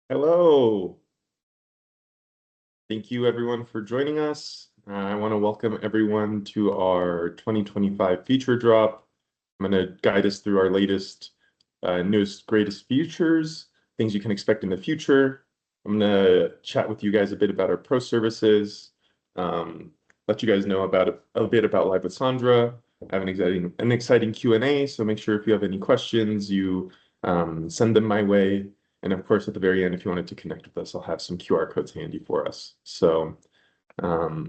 Hello. Thank you everyone for joining us. I want to welcome everyone to our 2025 feature drop. I'm going to guide us through our latest, newest, greatest features, things you can expect in the future. I'm going to chat with you guys a bit about our pro services, let you guys know about a bit about Live with Sandra. I have an exciting Q&A, so make sure if you have any questions, you send them my way. And of course, at the very end, if you wanted to connect with us, I'll have some QR codes handy for us. So if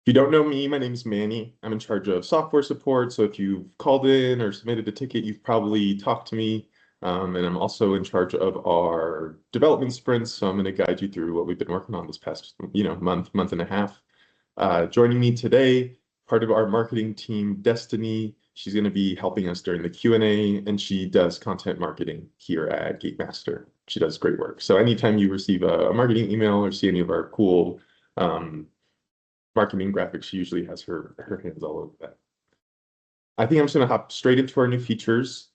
you don't know me, my name is Manny. I'm in charge of software support. So if you've called in or submitted a ticket, you've probably talked to me. And I'm also in charge of our development sprints. So I'm going to guide you through what we've been working on this past, month and a half. Joining me today, part of our marketing team, Destiny. She's going to be helping us during the Q&A, and she does content marketing here at Gatemaster. She does great work. So anytime you receive a marketing email or see any of our cool marketing graphics, she usually has her hands all over that. I think I'm just going to hop straight into our new features.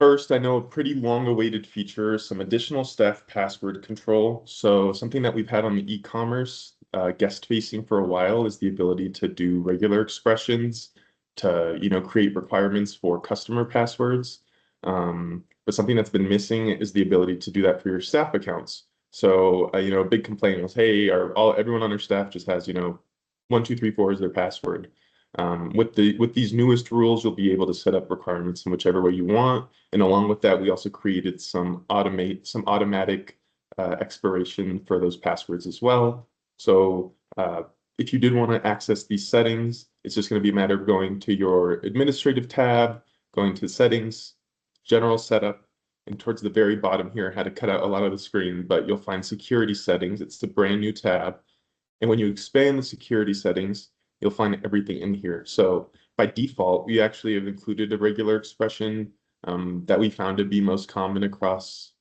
First, I know a pretty long-awaited feature, some additional staff password control. So something that we've had on the e-commerce guest-facing for a while is the ability to do regular expressions to, create requirements for customer passwords. But something that's been missing is the ability to do that for your staff accounts. So, a big complaint was, hey, everyone on our staff just has, 1234 is their password. With these newest rules, you'll be able to set up requirements in whichever way you want. And along with that, we also created some automatic expiration for those passwords as well. So if you did want to access these settings, it's just going to be a matter of going to your administrative tab, going to settings, general setup, and towards the very bottom here, I had to cut out a lot of the screen, but you'll find security settings. It's the brand new tab. And when you expand the security settings, you'll find everything in here. So by default, we actually have included a regular expression that we found to be most common across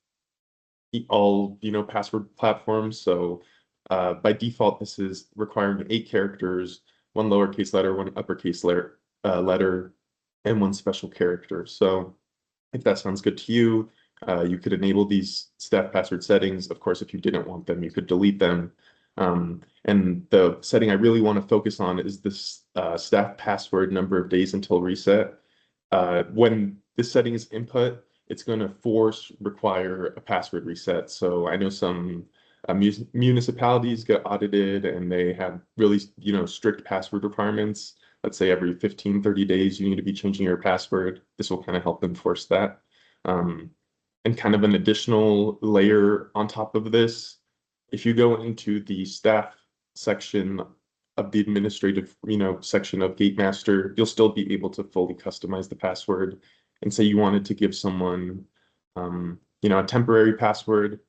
all, password platforms. So by default, this is requiring 8 characters, 1 lowercase letter, 1 uppercase letter, and 1 special character. So if that sounds good to you, you could enable these staff password settings. Of course, if you didn't want them, you could delete them. And the setting I really want to focus on is this staff password number of days until reset. When this setting is input, it's going to require a password reset. So I know some municipalities get audited and they have really, strict password requirements. Let's say every 15, 30 days, you need to be changing your password. This will kind of help enforce that. And kind of an additional layer on top of this, if you go into the staff section of the administrative, section of Gatemaster, you'll still be able to fully customize the password. And say you wanted to give someone, a temporary password.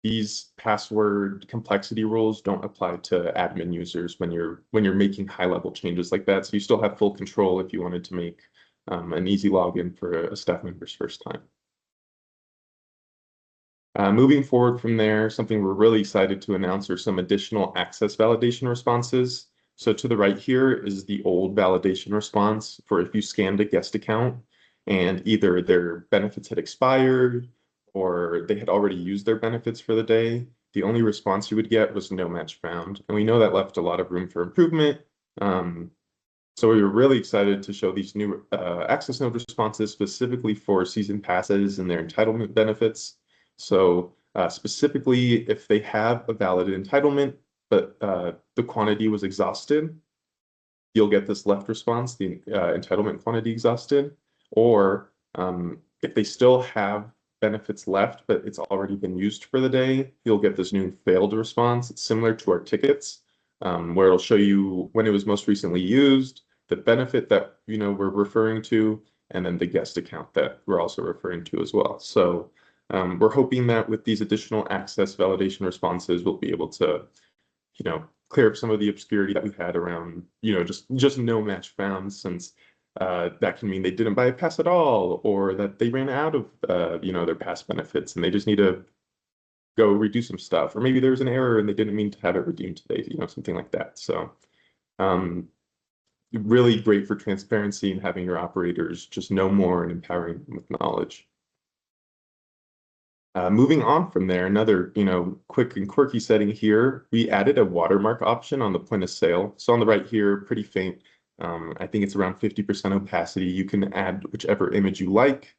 These password complexity rules don't apply to admin users when you're making high-level changes like that. So you still have full control if you wanted to make an easy login for a staff member's first time. Moving forward from there, something we're really excited to announce are some additional access validation responses. So to the right here is the old validation response for if you scanned a guest account and either their benefits had expired or they had already used their benefits for the day. The only response you would get was no match found. And we know that left a lot of room for improvement. So we were really excited to show these new access node responses specifically for season passes and their entitlement benefits. So specifically, if they have a valid entitlement, but the quantity was exhausted, you'll get this left response, the entitlement quantity exhausted. Or if they still have benefits left, but it's already been used for the day, you'll get this new failed response. It's similar to our tickets, where it'll show you when it was most recently used, the benefit that we're referring to, and then the guest account that we're also referring to as well. So we're hoping that with these additional access validation responses, we'll be able to, clear up some of the obscurity that we've had around, just no match found, since that can mean they didn't buy a pass at all, or that they ran out of, their pass benefits and they just need to go redo some stuff, or maybe there's an error and they didn't mean to have it redeemed today, something like that. So really great for transparency and having your operators just know more and empowering them with knowledge. Moving on from there, another, quick and quirky setting here, we added a watermark option on the point of sale. So on the right here, pretty faint. I think it's around 50% opacity. You can add whichever image you like.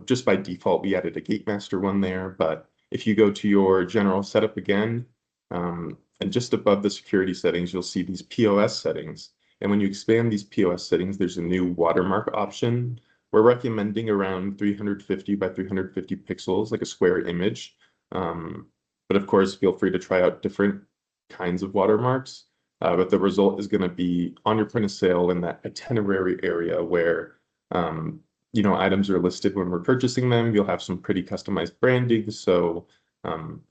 Just by default, we added a Gatemaster one there, but if you go to your general setup again, and just above the security settings, you'll see these POS settings. And when you expand these POS settings, there's a new watermark option. We're recommending around 350 by 350 pixels, like a square image. But of course, feel free to try out different kinds of watermarks. But the result is going to be on your point of sale in that itinerary area where items are listed when we're purchasing them. You'll have some pretty customized branding. So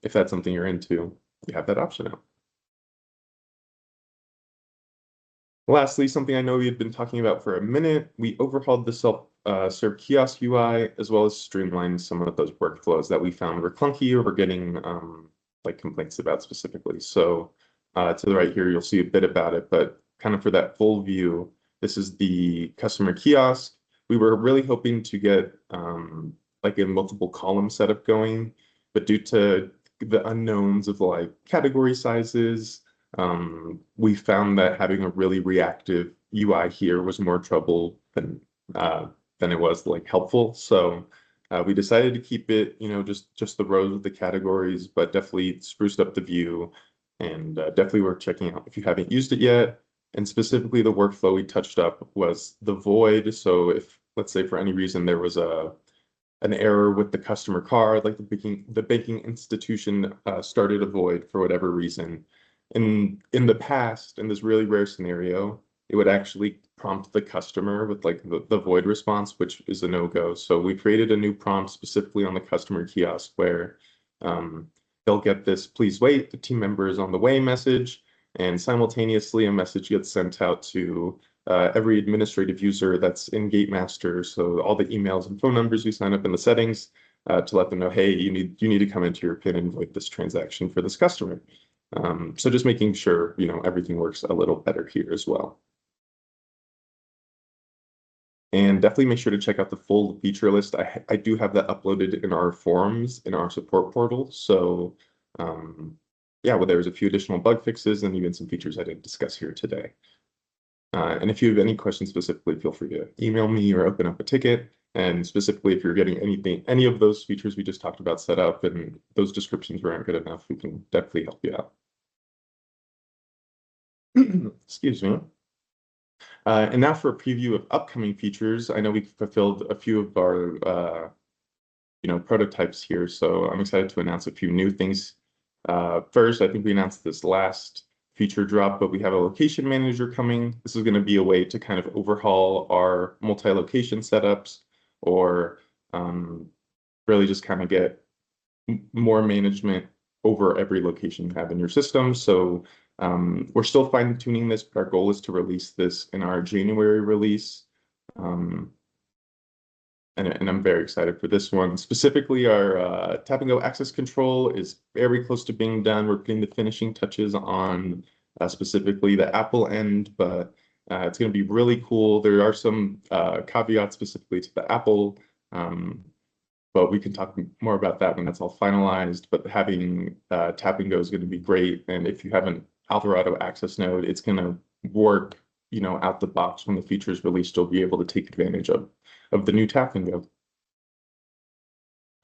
if that's something you're into, you have that option out. Lastly, something I know we had been talking about for a minute, we overhauled the self-serve kiosk UI as well as streamlined some of those workflows that we found were clunky or were getting like complaints about specifically. So to the right here, you'll see a bit about it, but kind of for that full view, this is the customer kiosk. We were really hoping to get like a multiple column setup going, but due to the unknowns of like category sizes, we found that having a really reactive UI here was more trouble than it was like helpful. So we decided to keep it, just the rows of the categories, but definitely spruced up the view and definitely worth checking out if you haven't used it yet. And specifically the workflow we touched up was the void. So if, let's say for any reason there was an error with the customer card, like the banking institution started a void for whatever reason. In the past, in this really rare scenario, it would actually prompt the customer with like the void response, which is a no-go. So we created a new prompt specifically on the customer kiosk where they'll get this, please wait, the team member is on the way message, and simultaneously a message gets sent out to every administrative user that's in Gatemaster. So all the emails and phone numbers we sign up in the settings to let them know, hey, you need to come into your PIN and void this transaction for this customer. So just making sure, everything works a little better here as well. And definitely make sure to check out the full feature list. I do have that uploaded in our forums, in our support portal. So yeah, well, there's a few additional bug fixes and even some features I didn't discuss here today. And if you have any questions specifically, feel free to email me or open up a ticket. And specifically, if you're getting any of those features we just talked about set up and those descriptions weren't good enough, we can definitely help you out. Excuse me. And now for a preview of upcoming features. I know we fulfilled a few of our prototypes here, so I'm excited to announce a few new things. First, I think we announced this last feature drop, but we have a location manager coming. This is going to be a way to kind of overhaul our multi-location setups or really just kind of get more management over every location you have in your system. So we're still fine-tuning this, but our goal is to release this in our January release. And I'm very excited for this one. Specifically, our tap and go access control is very close to being done. We're putting the finishing touches on specifically the Apple end, but it's going to be really cool. There are some caveats specifically to the Apple, but we can talk more about that when that's all finalized. But having tap and go is going to be great. And if you have an Alvarado access node, it's going to work, out the box when the feature is released. You'll be able to take advantage of the new tap and go.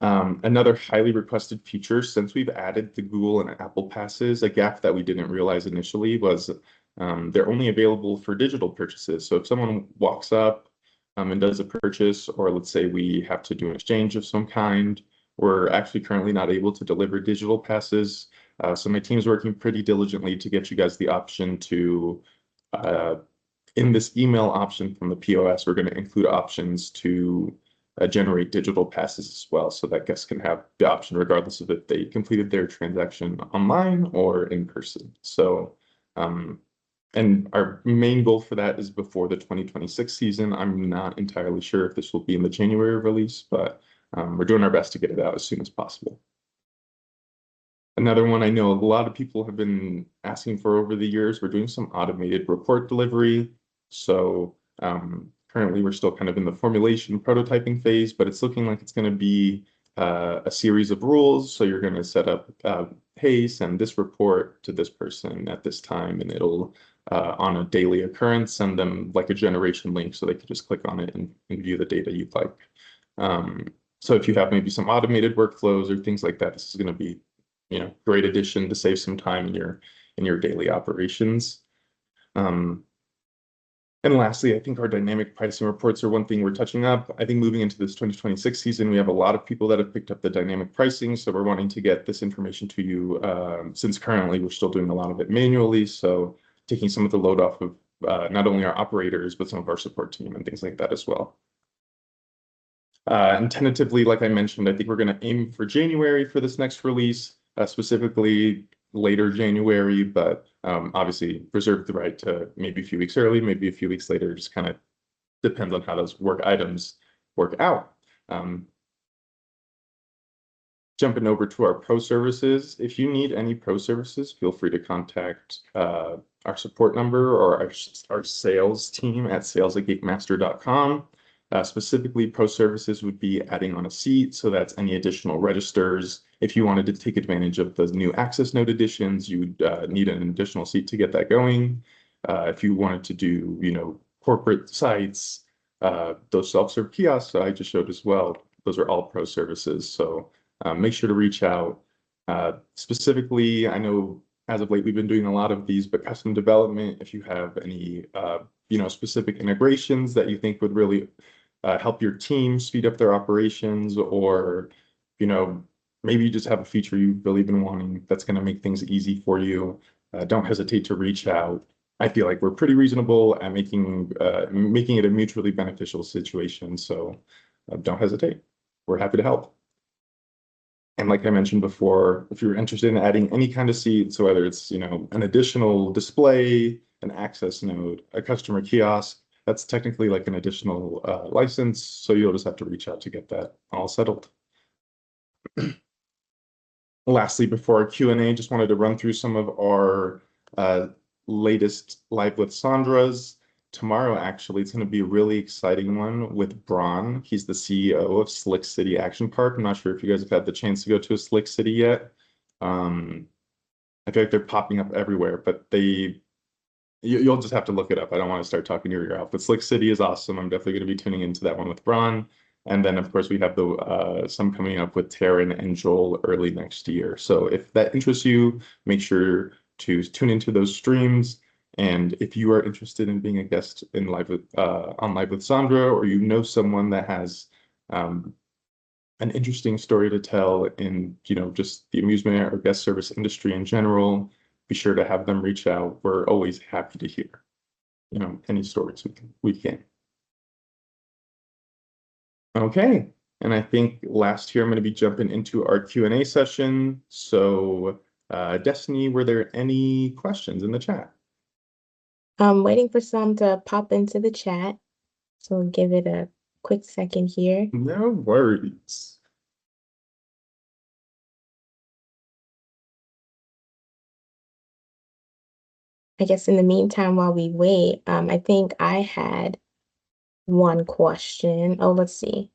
Another highly requested feature since we've added the Google and Apple passes, a gap that we didn't realize initially was they're only available for digital purchases. So if someone walks up and does a purchase, or let's say we have to do an exchange of some kind, we're actually currently not able to deliver digital passes. So my team's working pretty diligently to get you guys the option to in this email option from the POS, we're going to include options to generate digital passes as well, so that guests can have the option regardless of if they completed their transaction online or in person. So, and our main goal for that is before the 2026 season. I'm not entirely sure if this will be in the January release, but we're doing our best to get it out as soon as possible. Another one I know a lot of people have been asking for over the years, we're doing some automated report delivery. So currently we're still kind of in the formulation prototyping phase, but it's looking like it's going to be a series of rules. So you're going to set up, hey, send this report to this person at this time, and it'll on a daily occurrence, send them like a generation link so they can just click on it and view the data you'd like. So if you have maybe some automated workflows or things like that, this is going to be, great addition to save some time in your daily operations. And lastly, I think our dynamic pricing reports are one thing we're touching up. I think moving into this 2026 season, we have a lot of people that have picked up the dynamic pricing. So we're wanting to get this information to you since currently we're still doing a lot of it manually. So taking some of the load off of not only our operators, but some of our support team and things like that as well. And tentatively, like I mentioned, I think we're going to aim for January for this next release, specifically later January, but obviously reserve the right to maybe a few weeks early, maybe a few weeks later, just kind of depends on how those work items work out. Jumping over to our pro services, if you need any pro services, feel free to contact our support number or our sales team at sales@gatemaster.com. Specifically, pro services would be adding on a seat, so that's any additional registers. If you wanted to take advantage of the new access node additions, you would need an additional seat to get that going. If you wanted to do, corporate sites, those self-serve kiosks that I just showed as well, those are all pro services. So make sure to reach out. Specifically, I know as of late we've been doing a lot of these, but custom development, if you have any specific integrations that you think would really help your team speed up their operations, or maybe you just have a feature you've really been wanting that's going to make things easy for you, don't hesitate to reach out. I feel like we're pretty reasonable at making it a mutually beneficial situation, so don't hesitate. We're happy to help. And like I mentioned before, if you're interested in adding any kind of seat, so whether it's an additional display, an access node, a customer kiosk, that's technically like an additional license. So you'll just have to reach out to get that all settled. Lastly, before our Q&A, just wanted to run through some of our latest Live with Sandra's. Tomorrow, actually, it's going to be a really exciting one with Braun. He's the CEO of Slick City Action Park. I'm not sure if you guys have had the chance to go to a Slick City yet. I feel like they're popping up everywhere, but you'll just have to look it up. I don't want to start talking your ear out, but Slick City is awesome. I'm definitely going to be tuning into that one with Braun. And then, of course, we have some coming up with Taryn and Joel early next year. So if that interests you, make sure to tune into those streams. And if you are interested in being a guest on Live with Sandra, or someone that has an interesting story to tell in just the amusement or guest service industry in general, be sure to have them reach out. We're always happy to hear any stories we can. Okay, and I think last here I'm going to be jumping into our Q&A session. So Destiny, were there any questions in the chat? I'm waiting for some to pop into the chat, so we'll give it a quick second here. No worries. I guess in the meantime, while we wait, I think I had one question. Oh, let's see.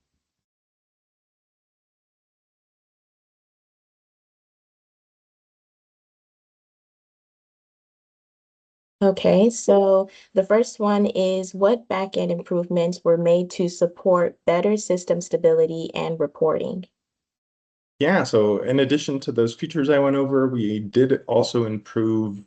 Okay, so the first one is, what backend improvements were made to support better system stability and reporting? Yeah, so in addition to those features I went over, we did also improve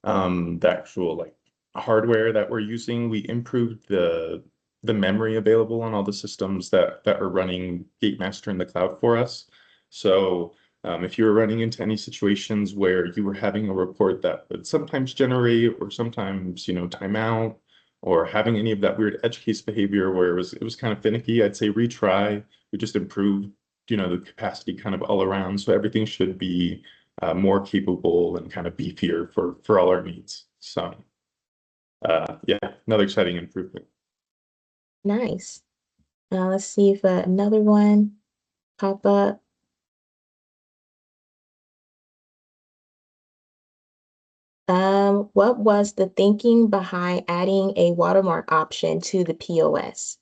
the actual hardware that we're using. We improved the memory available on all the systems that are running Gatemaster in the cloud for us. So if you were running into any situations where you were having a report that would sometimes generate or sometimes time out, or having any of that weird edge case behavior where it was kind of finicky, I'd say retry. We just improved the capacity kind of all around. So everything should be more capable and kind of beefier for all our needs. So yeah, another exciting improvement. Nice. Now let's see if another one pop up. What was the thinking behind adding a watermark option to the POS?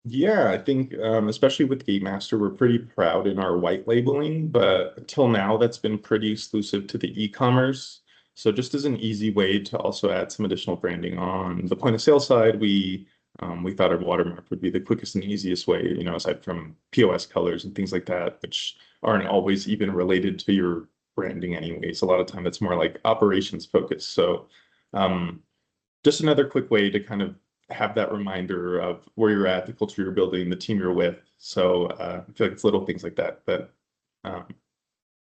Yeah, I think especially with Gatemaster, we're pretty proud in our white labeling, but until now that's been pretty exclusive to the e-commerce. So just as an easy way to also add some additional branding on the point of sale side, we thought our watermark would be the quickest and easiest way, aside from POS colors and things like that, which aren't always even related to your branding anyways. A lot of time it's more like operations focused. So um, just another quick way to kind of have that reminder of where you're at, the culture you're building, the team you're with. So I feel like it's little things like that, but um,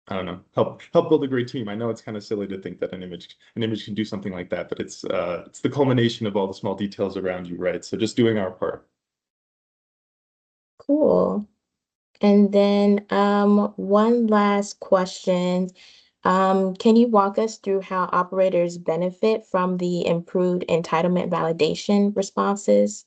I don't know, help build a great team. I know it's kind of silly to think that an image can do something like that, but it's the culmination of all the small details around you, right? So just doing our part. Cool. And then one last question. Can you walk us through how operators benefit from the improved entitlement validation responses?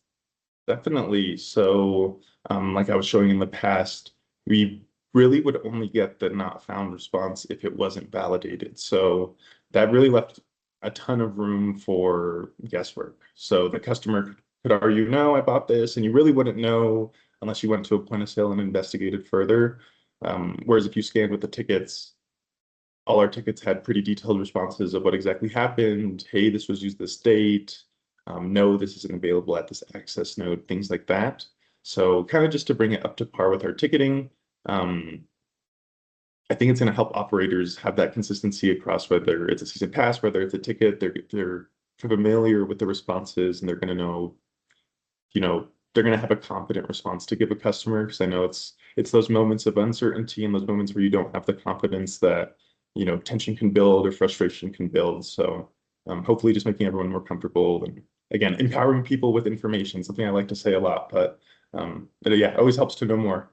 Definitely. So, like I was showing in the past, we really would only get the not found response if it wasn't validated. So that really left a ton of room for guesswork. So the customer could argue, no, I bought this, and you really wouldn't know unless you went to a point of sale and investigated further. Whereas if you scanned with the tickets, all our tickets had pretty detailed responses of what exactly happened. Hey, this was used this date. No, this isn't available at this access node, things like that. So kind of just to bring it up to par with our ticketing. Um, I think it's going to help operators have that consistency across whether it's a season pass, whether it's a ticket, they're familiar with the responses and they're going to know, they're going to have a confident response to give a customer. Because I know it's those moments of uncertainty and those moments where you don't have the confidence that, tension can build or frustration can build. So hopefully just making everyone more comfortable and again, empowering people with information, something I like to say a lot, but yeah, it always helps to know more.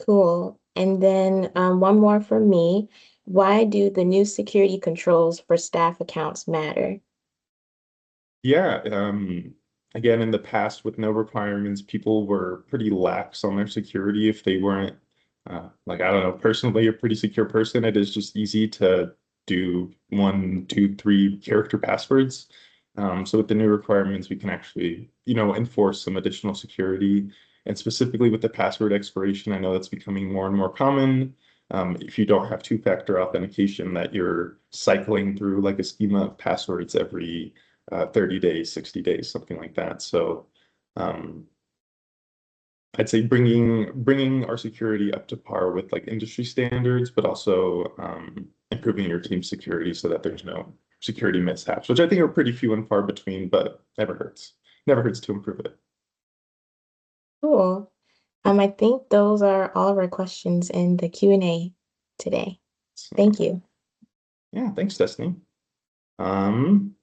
Cool. And then one more from me. Why do the new security controls for staff accounts matter? Yeah, again, in the past with no requirements, people were pretty lax on their security if they weren't, like, I don't know, personally a pretty secure person. It is just easy to do 1, 2, 3 character passwords. So with the new requirements, we can actually, enforce some additional security. And specifically with the password expiration, I know that's becoming more and more common. If you don't have two-factor authentication, that you're cycling through like a schema of passwords every 30 days, 60 days, something like that. So um, I'd say bringing our security up to par with like industry standards, but also improving your team's security so that there's no security mishaps, which I think are pretty few and far between, but never hurts. Never hurts to improve it. Cool. I think those are all of our questions in the Q&A today. So Thank you. yeah, thanks, Destiny. Um,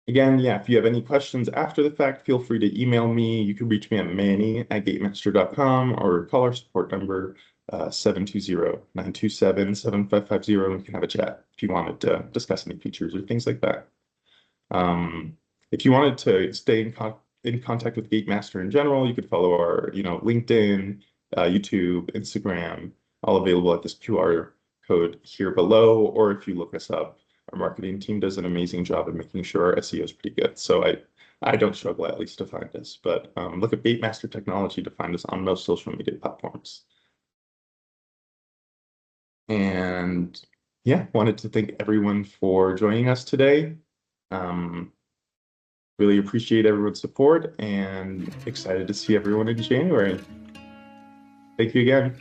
Again, yeah, if you have any questions after the fact, feel free to email me. You can reach me at manny@gatemaster.com or call our support number 720-927-7550 and we can have a chat if you wanted to discuss any features or things like that. If you wanted to stay in contact with Gatemaster in general, you could follow our, LinkedIn, YouTube, Instagram, all available at this QR code here below. Or if you look us up, our marketing team does an amazing job of making sure our SEO is pretty good. So I don't struggle at least to find us, but look at Gatemaster Technology to find us on most social media platforms. And yeah, wanted to thank everyone for joining us today. Um, Really appreciate everyone's support and excited to see everyone in January. Thank you again.